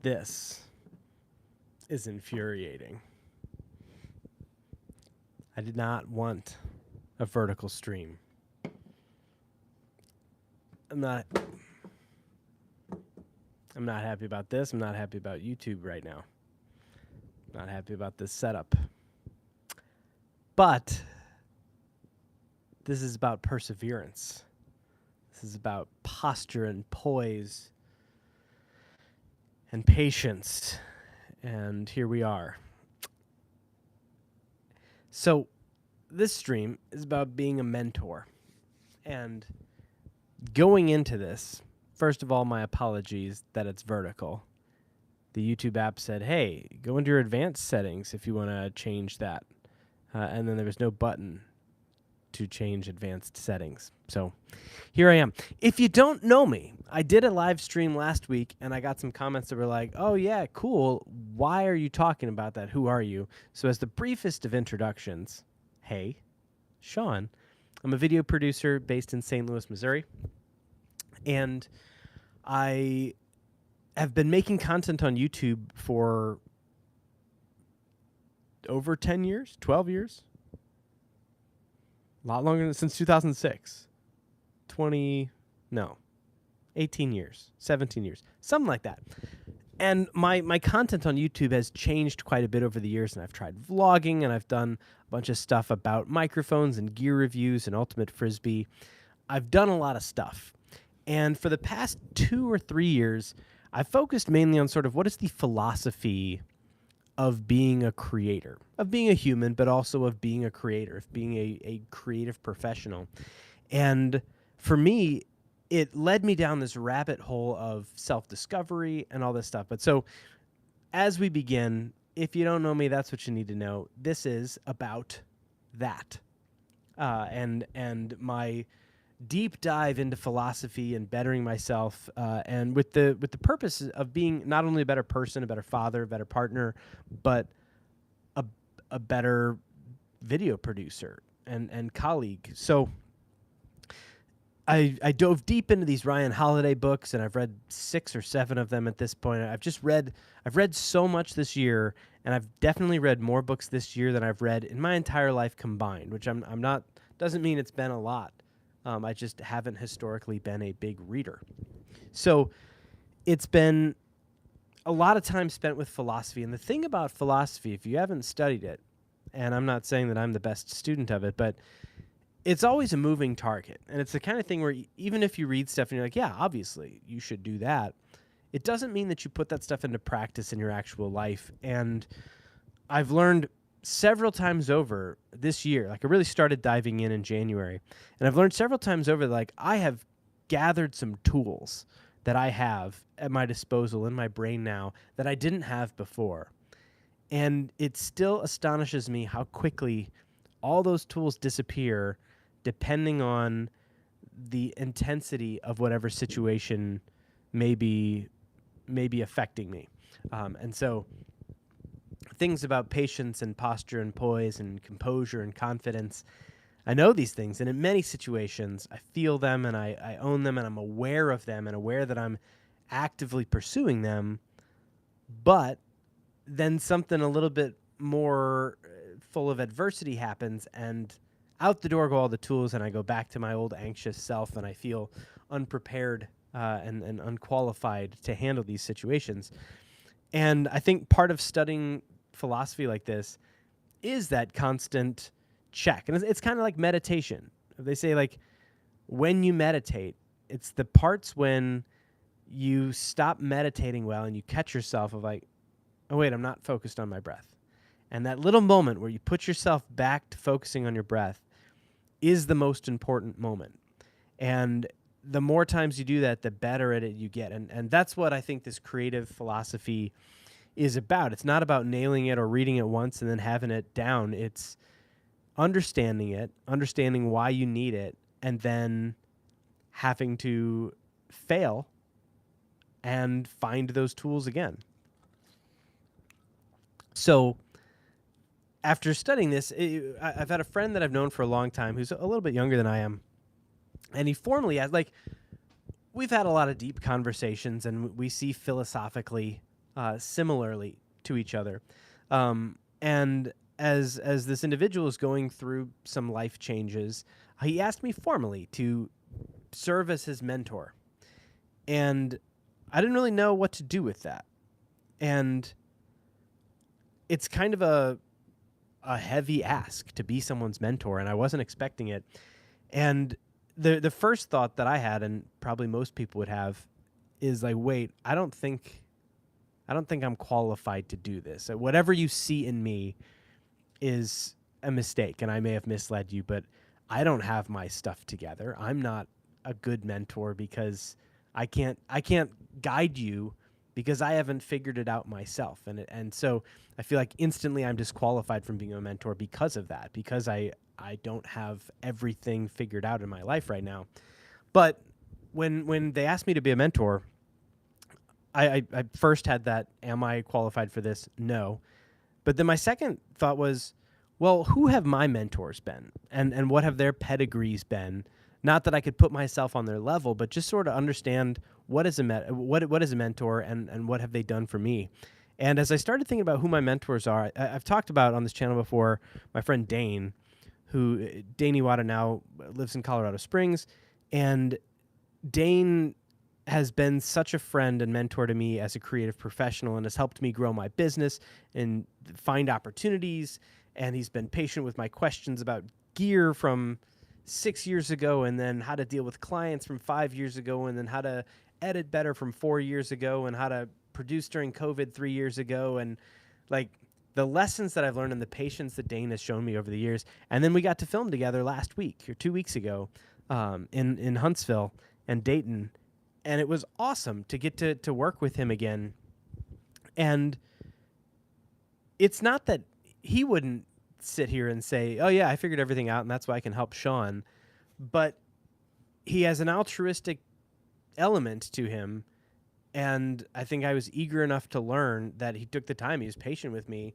This is infuriating. I did not want a vertical stream. I'm not happy about this. I'm not happy about YouTube right now. Not happy about this setup. But this is about perseverance. This is about posture and poise and patience. And here we are. So this stream is about being a mentor. And going into this, first of all, my apologies that it's vertical. The YouTube app said, hey, go into your advanced settings if you want to change that. And then there was no button to change advanced settings. So here I am. If you don't know me, I did a live stream last week, and I got some comments that were like, oh, yeah, cool. Why are you talking about that? Who are you? So as the briefest of introductions, hey, Sean. I'm a video producer based in St. Louis, Missouri. And I have been making content on YouTube for over 10 years, 12 years. A lot longer than since 2006. 18 years, 17 years, something like that. And my content on YouTube has changed quite a bit over the years, and I've tried vlogging, and I've done a bunch of stuff about microphones and gear reviews and Ultimate Frisbee. I've done a lot of stuff. And for the past 2 or 3 years, I've focused mainly on sort of what is the philosophy of being a creator, of being a human, but also of being a creator, of being a creative professional. And for me, it led me down this rabbit hole of self-discovery and all this stuff. But so as we begin, if you don't know me, that's what you need to know. This is about that. And my deep dive into philosophy and bettering myself, and with the purpose of being not only a better person, a better father, a better partner, but a better video producer and colleague. So I dove deep into these Ryan Holiday books, and I've read 6 or 7 of them at this point. I've read so much this year, and I've definitely read more books this year than I've read in my entire life combined, which I'm not, doesn't mean it's been a lot. I just haven't historically been a big reader. So it's been a lot of time spent with philosophy. And the thing about philosophy, if you haven't studied it, and I'm not saying that I'm the best student of it, but it's always a moving target. And it's the kind of thing where even if you read stuff and you're like, yeah, obviously you should do that, it doesn't mean that you put that stuff into practice in your actual life. And I've learned several times over this year, like I really started diving in January, and I've learned several times over, like I have gathered some tools that I have at my disposal in my brain now that I didn't have before. And it still astonishes me how quickly all those tools disappear depending on the intensity of whatever situation may be affecting me. And so things about patience and posture and poise and composure and confidence, I know these things, and in many situations I feel them and I own them, and I'm aware of them and aware that I'm actively pursuing them. But then something a little bit more full of adversity happens, and out the door go all the tools, and I go back to my old anxious self, and I feel unprepared and unqualified to handle these situations. And I think part of studying philosophy like this is that constant check. And it's kind of like meditation. They say, like, when you meditate, it's the parts when you stop meditating well and you catch yourself of like, oh, wait, I'm not focused on my breath. And that little moment where you put yourself back to focusing on your breath is the most important moment. And the more times you do that, the better at it you get. And that's what I think this creative philosophy is about. It's not about nailing it or reading it once and then having it down. It's understanding it, understanding why you need it, and then having to fail and find those tools again. So after studying this, I've had a friend that I've known for a long time who's a little bit younger than I am. And he formally has, like, we've had a lot of deep conversations, and we see philosophically similarly to each other. And as this individual is going through some life changes, he asked me formally to serve as his mentor. And I didn't really know what to do with that. And it's kind of a heavy ask to be someone's mentor, and I wasn't expecting it. And the first thought that I had, and probably most people would have, is like, wait, I don't think I'm qualified to do this. Whatever you see in me is a mistake, and I may have misled you, but I don't have my stuff together. I'm not a good mentor because I can't guide you because I haven't figured it out myself. And so I feel like instantly I'm disqualified from being a mentor because of that, because I don't have everything figured out in my life right now. But when they asked me to be a mentor, I first had that, am I qualified for this? No. But then my second thought was, well, who have my mentors been? And what have their pedigrees been? Not that I could put myself on their level, but just sort of understand what is a mentor and what have they done for me. And as I started thinking about who my mentors are, I've talked about on this channel before my friend Dane, who Dane Iwata now lives in Colorado Springs. And Dane has been such a friend and mentor to me as a creative professional and has helped me grow my business and find opportunities. And he's been patient with my questions about gear from 6 years ago, and then how to deal with clients from 5 years ago, and then how to edit better from 4 years ago, and how to produce during COVID 3 years ago. And like the lessons that I've learned and the patience that Dane has shown me over the years. And then we got to film together last week or 2 weeks ago in Huntsville and Dayton. And it was awesome to get to work with him again. And it's not that he wouldn't sit here and say, oh, yeah, I figured everything out, and that's why I can help Sean. But he has an altruistic element to him. And I think I was eager enough to learn that he took the time. He was patient with me.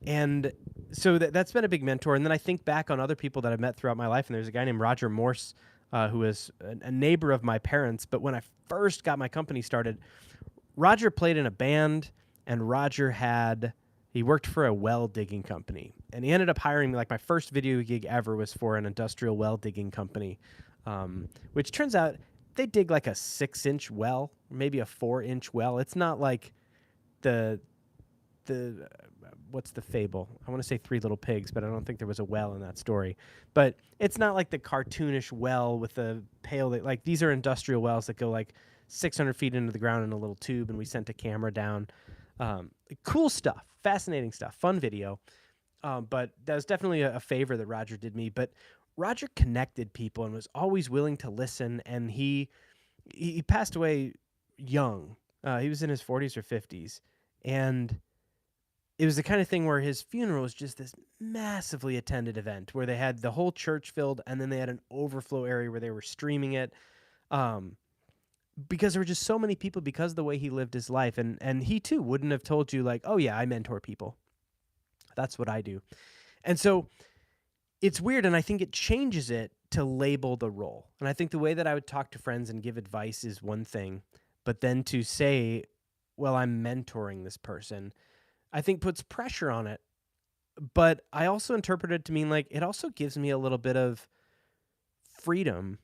And so that's been a big mentor. And then I think back on other people that I've met throughout my life. And there's a guy named Roger Morse, who is a neighbor of my parents. But when I first got my company started, Roger played in a band, and he worked for a well digging company. And he ended up hiring me. Like my first video gig ever was for an industrial well digging company, which turns out they dig like a 6-inch well, maybe a 4-inch well. It's not like the what's the fable? I want to say Three Little Pigs, but I don't think there was a well in that story. But it's not like the cartoonish well with the pail. Like these are industrial wells that go like 600 feet into the ground in a little tube, and we sent a camera down. Cool stuff, fascinating stuff, fun video. But that was definitely a favor that Roger did me. But Roger connected people and was always willing to listen. And he passed away young. He was in his 40s or 50s. And it was the kind of thing where his funeral was just this massively attended event where they had the whole church filled, and then they had an overflow area where they were streaming it. Because there were just so many people because of the way he lived his life. And he too wouldn't have told you like, oh yeah, I mentor people. That's what I do. And so it's weird, and I think it changes it to label the role. And I think the way that I would talk to friends and give advice is one thing, but then to say, well, I'm mentoring this person, I think puts pressure on it. But I also interpret it to mean like it also gives me a little bit of freedom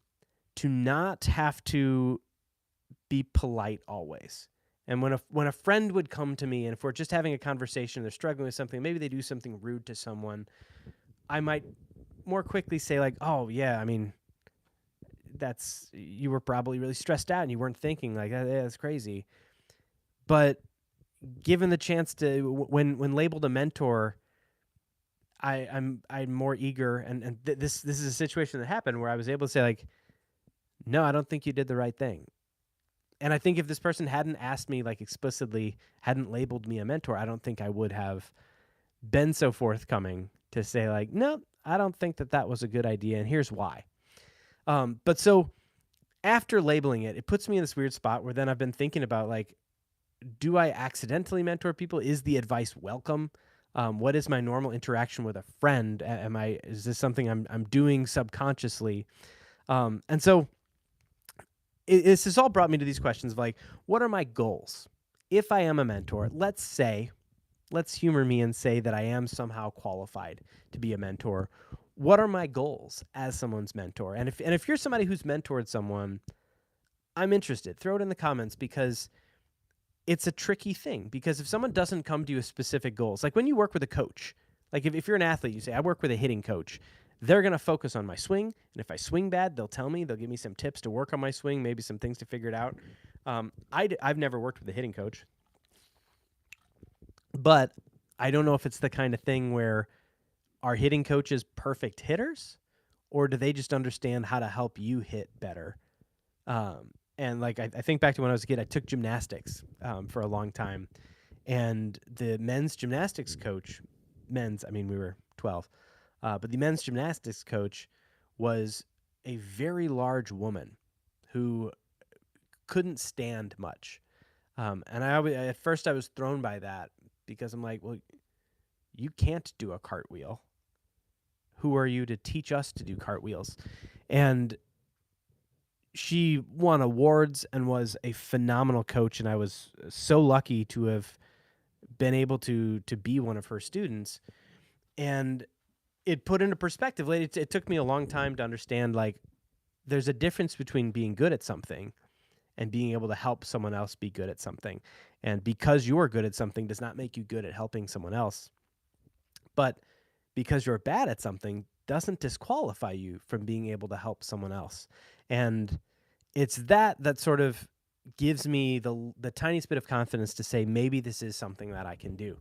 to not have to be polite always. And when a friend would come to me, and if we're just having a conversation, they're struggling with something, maybe they do something rude to someone, I might more quickly say like, oh yeah, I mean, you were probably really stressed out and you weren't thinking like, yeah, that's crazy. But given the chance to, when labeled a mentor, I'm more eager, and this is a situation that happened where I was able to say like, no, I don't think you did the right thing. And I think if this person hadn't asked me like explicitly, hadn't labeled me a mentor, I don't think I would have been so forthcoming to say like, no, I don't think that was a good idea, and here's why. But so after labeling it, it puts me in this weird spot where then I've been thinking about like, do I accidentally mentor people? Is the advice welcome? What is my normal interaction with a friend? Is this something I'm doing subconsciously? And so this has all brought me to these questions of like, what are my goals? if I am a mentor, let's humor me and say that I am somehow qualified to be a mentor. What are my goals as someone's mentor? And if you're somebody who's mentored someone, I'm interested. Throw it in the comments, because it's a tricky thing. Because if someone doesn't come to you with specific goals, like when you work with a coach, like if you're an athlete, you say, I work with a hitting coach. They're going to focus on my swing. And if I swing bad, they'll tell me, they'll give me some tips to work on my swing, maybe some things to figure it out. I've never worked with a hitting coach, but I don't know if it's the kind of thing where are hitting coaches perfect hitters, or do they just understand how to help you hit better? And like, I think back to when I was a kid, I took gymnastics for a long time. And the men's gymnastics coach, I mean, we were 12, but the men's gymnastics coach was a very large woman who couldn't stand much. And at first I was thrown by that, because I'm like, well, you can't do a cartwheel. Who are you to teach us to do cartwheels? And she won awards and was a phenomenal coach, and I was so lucky to have been able to be one of her students. And it put into perspective. It took me a long time to understand, like, there's a difference between being good at something and being able to help someone else be good at something. And because you're good at something does not make you good at helping someone else. But because you're bad at something doesn't disqualify you from being able to help someone else. And it's that sort of gives me the tiniest bit of confidence to say, maybe this is something that I can do.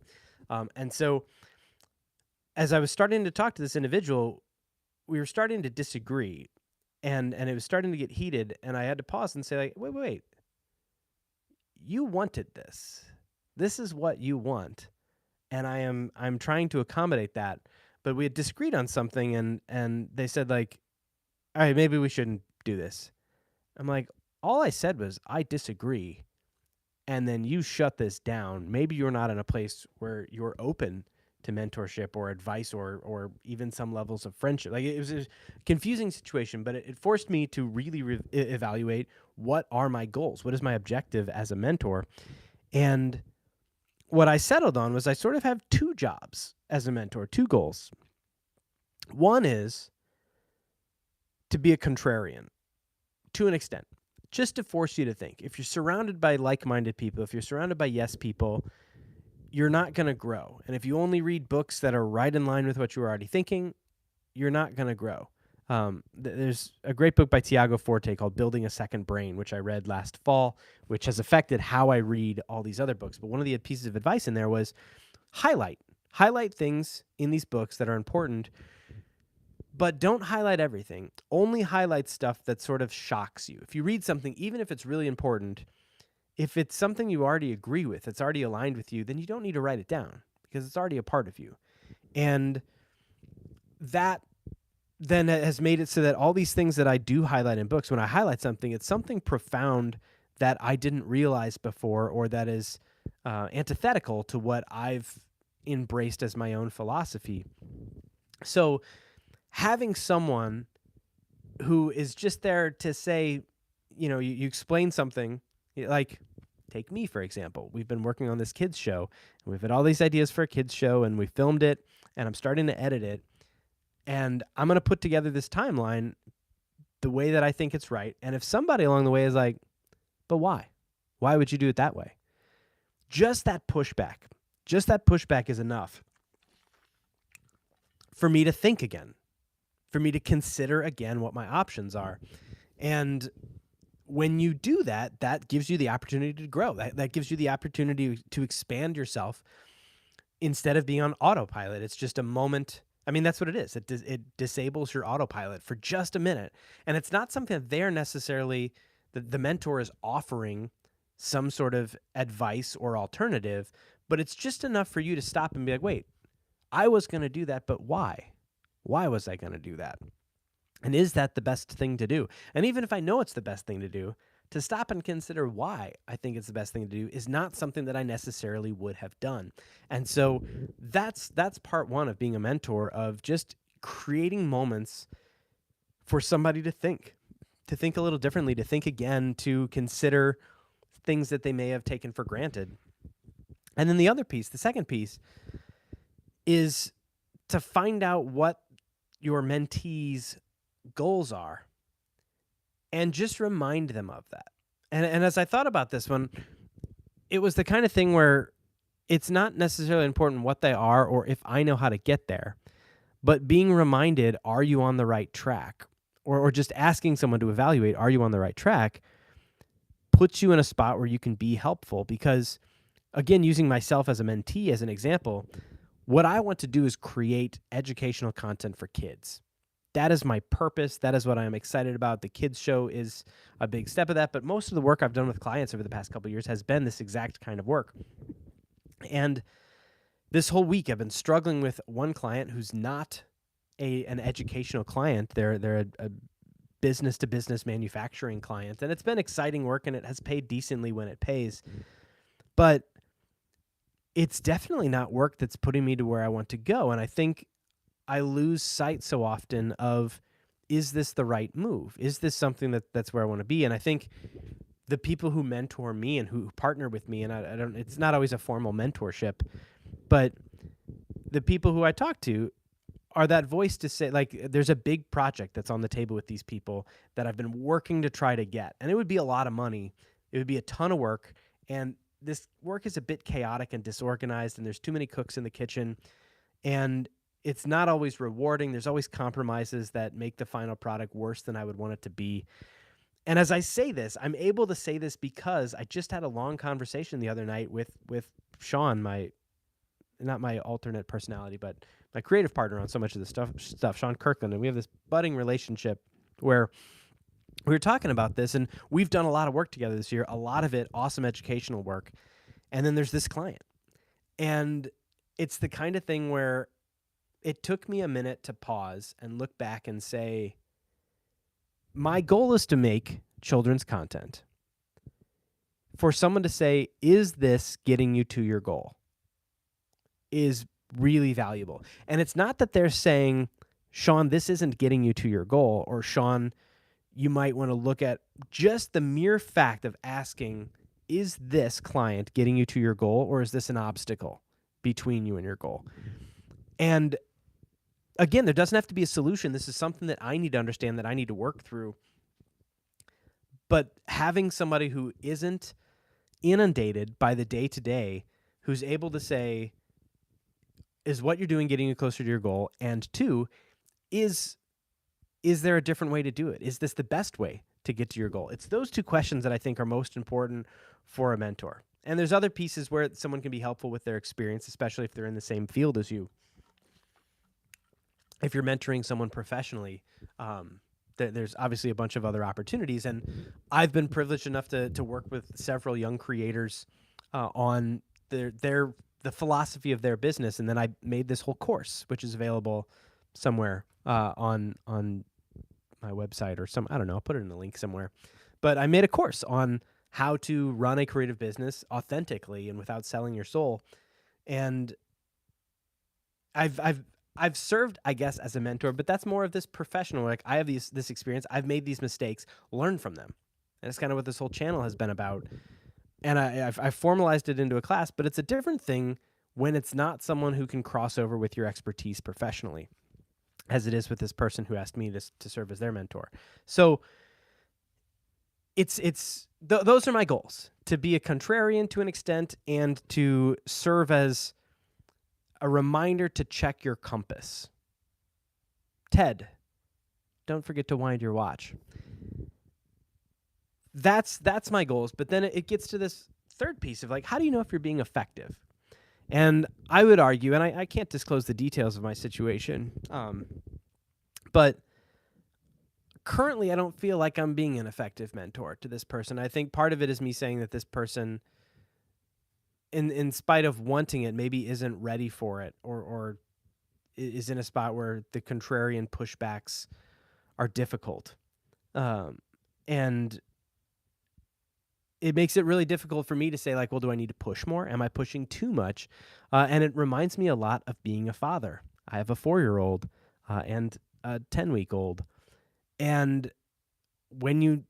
And so as I was starting to talk to this individual, we were starting to disagree, and it was starting to get heated, and I had to pause and say, like, wait, you wanted this. This is what you want. And I'm trying to accommodate that. But we had disagreed on something, and they said, like, all right, maybe we shouldn't do this. I'm like, all I said was, I disagree. And then you shut this down. Maybe you're not in a place where you're open to mentorship or advice or even some levels of friendship. Like, it was a confusing situation, but it forced me to really evaluate, what are my goals? What is my objective as a mentor? And what I settled on was I sort of have two jobs as a mentor, two goals. One is to be a contrarian to an extent, just to force you to think. If you're surrounded by like-minded people, if you're surrounded by yes people, you're not going to grow. And if you only read books that are right in line with what you're already thinking, you're not going to grow. There's a great book by Tiago Forte called Building a Second Brain, which I read last fall, which has affected how I read all these other books. But one of the pieces of advice in there was highlight things in these books that are important, but don't highlight everything. Only highlight stuff that sort of shocks you. If you read something, even if it's really important, if it's something you already agree with, it's already aligned with you, then you don't need to write it down, because it's already a part of you. And that then has made it so that all these things that I do highlight in books, when I highlight something, it's something profound that I didn't realize before, or that is antithetical to what I've embraced as my own philosophy. So having someone who is just there to say, you explain something, like, take me, for example. We've been working on this kids show, and we've had all these ideas for a kids show, and we filmed it, and I'm starting to edit it. And I'm going to put together this timeline the way that I think it's right. And if somebody along the way is like, but why? Why would you do it that way? Just that pushback is enough for me to think again, for me to consider again what my options are. And when you do that, that gives you the opportunity to grow. That gives you the opportunity to expand yourself instead of being on autopilot. It's just a moment. I mean, that's what it is. It disables your autopilot for just a minute. And it's not something that they're necessarily, the mentor is offering some sort of advice or alternative, but it's just enough for you to stop and be like, wait, I was going to do that, but why? Why was I going to do that? And is that the best thing to do? And even if I know it's the best thing to do, to stop and consider why I think it's the best thing to do is not something that I necessarily would have done. And so that's part one of being a mentor, of just creating moments for somebody to think a little differently, to think again, to consider things that they may have taken for granted. And then the other piece, the second piece, is to find out what your mentees' goals are and just remind them of that. And as I thought about this one, it was the kind of thing where it's not necessarily important what they are or if I know how to get there, but being reminded, are you on the right track? Or just asking someone to evaluate, are you on the right track, puts you in a spot where you can be helpful. Because, again, using myself as a mentee as an example, what I want to do is create educational content for kids. That is my purpose. That is what I'm excited about. The kids show is a big step of that, but most of the work I've done with clients over the past couple of years has been this exact kind of work. And this whole week I've been struggling with one client who's not an educational client. They're a business to business manufacturing client, and it's been exciting work and it has paid decently when it pays. But it's definitely not work that's putting me to where I want to go. And I think I lose sight so often of, is this the right move? Is this something that's where I want to be? And I think the people who mentor me and who partner with me, and I don't, it's not always a formal mentorship, but the people who I talk to are that voice to say, like, there's a big project that's on the table with these people that I've been working to try to get. And it would be a lot of money. It would be a ton of work. And this work is a bit chaotic and disorganized, and there's too many cooks in the kitchen. And it's not always rewarding. There's always compromises that make the final product worse than I would want it to be. And as I say this, I'm able to say this because I just had a long conversation the other night with Sean, not my alternate personality, but my creative partner on so much of this stuff, Sean Kirkland. And we have this budding relationship where we were talking about this, and we've done a lot of work together this year, a lot of it awesome educational work. And then there's this client. And it's the kind of thing where it took me a minute to pause and look back and say, my goal is to make children's content. For someone to say, is this getting you to your goal, is really valuable. And it's not that they're saying, Sean, this isn't getting you to your goal, or Sean, you might want to look at just the mere fact of asking, is this client getting you to your goal, or is this an obstacle between you and your goal? And again, there doesn't have to be a solution. This is something that I need to understand, that I need to work through. But having somebody who isn't inundated by the day-to-day, who's able to say, is what you're doing getting you closer to your goal? And two, is there a different way to do it? Is this the best way to get to your goal? It's those two questions that I think are most important for a mentor. And there's other pieces where someone can be helpful with their experience, especially if they're in the same field as you. If you're mentoring someone professionally, there's obviously a bunch of other opportunities. And I've been privileged enough to work with several young creators on the philosophy of their business. And then I made this whole course, which is available somewhere on my website or I don't know, I'll put it in the link somewhere. But I made a course on how to run a creative business authentically and without selling your soul. And I've served, I guess, as a mentor, but that's more of this professional. Like, I have this experience. I've made these mistakes, learn from them. And it's kind of what this whole channel has been about. And I've formalized it into a class, but it's a different thing when it's not someone who can cross over with your expertise professionally, as it is with this person who asked me to serve as their mentor. So those are my goals: to be a contrarian to an extent, and to serve as a reminder to check your compass. Ted, don't forget to wind your watch. That's my goals. But then it gets to this third piece of, like, how do you know if you're being effective? And I would argue, and I can't disclose the details of my situation, but currently I don't feel like I'm being an effective mentor to this person. I think part of it is me saying that this person, in spite of wanting it, maybe isn't ready for it, or is in a spot where the contrarian pushbacks are difficult. And it makes it really difficult for me to say, like, well, do I need to push more? Am I pushing too much? And it reminds me a lot of being a father. I have a 4-year-old and a 10-week-old. And when you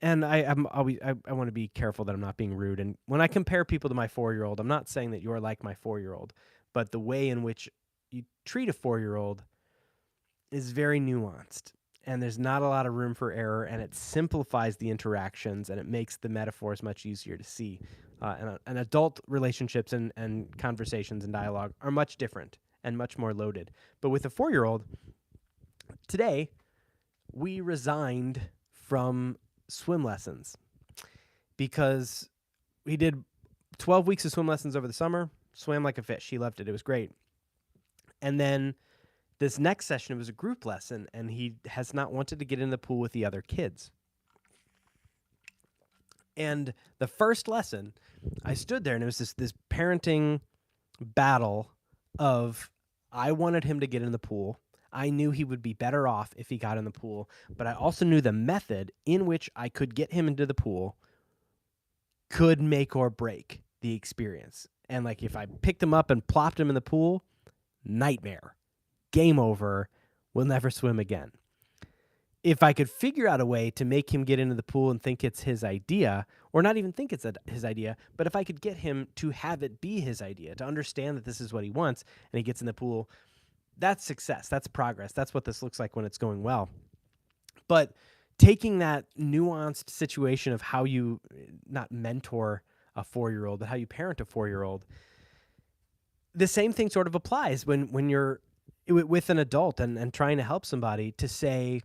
and I'm always I want to be careful that I'm not being rude. And when I compare people to my 4-year-old, I'm not saying that you're like my 4-year-old, but the way in which you treat a 4-year-old is very nuanced, and there's not a lot of room for error, and it simplifies the interactions, and it makes the metaphors much easier to see. And adult relationships and conversations and dialogue are much different and much more loaded. But with a 4-year-old, today we resigned from swim lessons because we did 12 weeks of swim lessons over the summer, swam like a fish. He loved it. It was great. And then this next session, it was a group lesson, and he has not wanted to get in the pool with the other kids. And the first lesson, I stood there, and it was this parenting battle of I wanted him to get in the pool. I knew he would be better off if he got in the pool, but I also knew the method in which I could get him into the pool could make or break the experience. And like if I picked him up and plopped him in the pool, nightmare. Game over. We'll never swim again. If I could figure out a way to make him get into the pool and think it's his idea, or not even think it's his idea, but if I could get him to have it be his idea, to understand that this is what he wants, and he gets in the pool, that's success. That's progress. That's what this looks like when it's going well. But taking that nuanced situation of how you not mentor a 4-year-old, but how you parent a 4-year-old, the same thing sort of applies when you're with an adult and trying to help somebody, to say,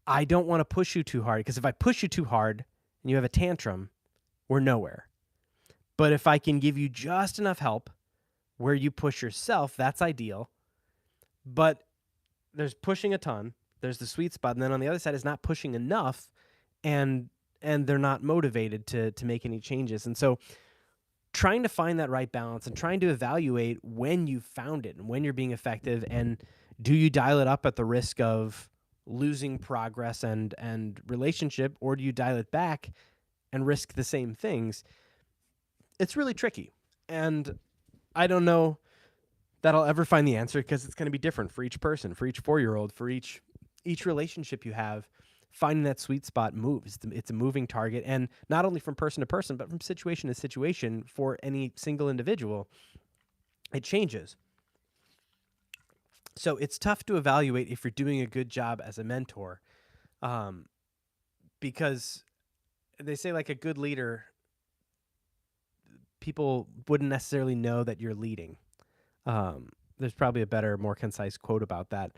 I don't want to push you too hard, because if I push you too hard and you have a tantrum, we're nowhere. But if I can give you just enough help where you push yourself, that's ideal. But there's pushing a ton, there's the sweet spot, and then on the other side is not pushing enough, and they're not motivated to make any changes. And so trying to find that right balance and trying to evaluate when you've found it and when you're being effective, and do you dial it up at the risk of losing progress and relationship, or do you dial it back and risk the same things? It's really tricky. And I don't know that I'll ever find the answer, because it's going to be different for each person, for each 4-year-old, for each relationship you have. Finding that sweet spot moves. It's a moving target, and not only from person to person, but from situation to situation for any single individual, it changes. So it's tough to evaluate if you're doing a good job as a mentor, because they say, like, a good leader, people wouldn't necessarily know that you're leading. There's probably a better, more concise quote about that.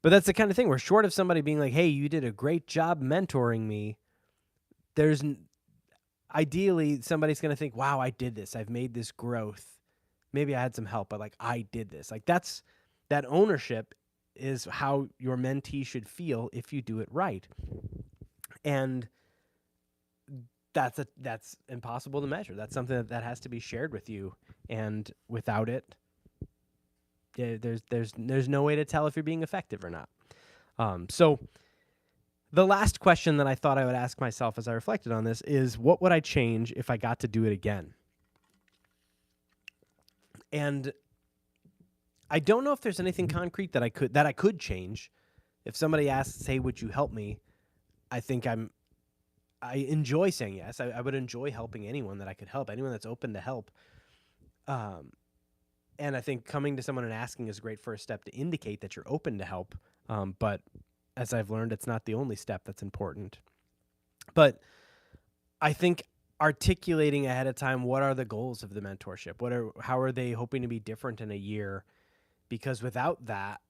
But that's the kind of thing where, short of somebody being like, hey, you did a great job mentoring me, ideally somebody's going to think, wow, I did this. I've made this growth. Maybe I had some help, but like, I did this. Like, that ownership is how your mentee should feel if you do it right. And that's impossible to measure. That's something that has to be shared with you. And without it, there's no way to tell if you're being effective or not. So the last question that I thought I would ask myself as I reflected on this is, what would I change if I got to do it again? And I don't know if there's anything concrete that I could change. If somebody asks, hey, would you help me? I think I enjoy saying yes. I would enjoy helping anyone that I could help, anyone that's open to help. And I think coming to someone and asking is a great first step to indicate that you're open to help. But as I've learned, it's not the only step that's important. But I think articulating ahead of time, what are the goals of the mentorship? How are they hoping to be different in a year? Because without that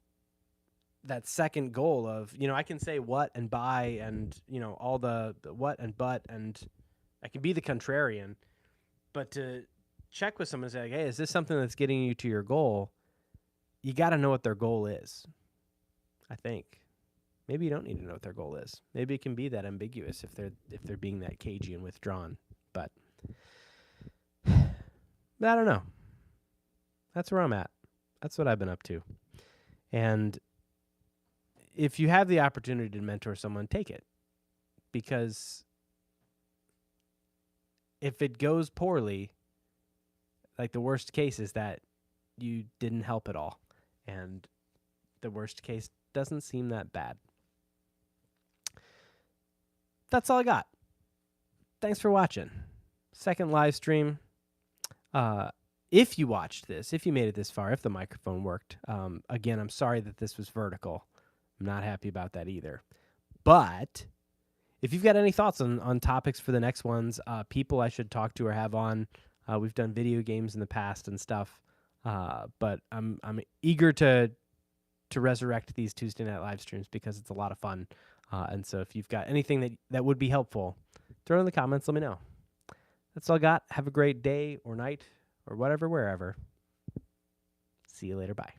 second goal of, I can say what and by and, all the what and but, and I can be the contrarian, but to check with someone and say, like, hey, is this something that's getting you to your goal? You got to know what their goal is, I think. Maybe you don't need to know what their goal is. Maybe it can be that ambiguous if they're being that cagey and withdrawn. But I don't know. That's where I'm at. That's what I've been up to. And if you have the opportunity to mentor someone, take it. Because if it goes poorly, like, the worst case is that you didn't help at all. And the worst case doesn't seem that bad. that's all I got. Thanks for watching. Second live stream. If you watched this, if you made it this far, if the microphone worked, again, I'm sorry that this was vertical. I'm not happy about that either. But if you've got any thoughts on topics for the next ones, people I should talk to or have on, we've done video games in the past and stuff. But I'm eager to resurrect these Tuesday night live streams because it's a lot of fun. And so if you've got anything that would be helpful, throw it in the comments. Let me know. That's all I got. Have a great day or night or whatever, wherever. See you later. Bye.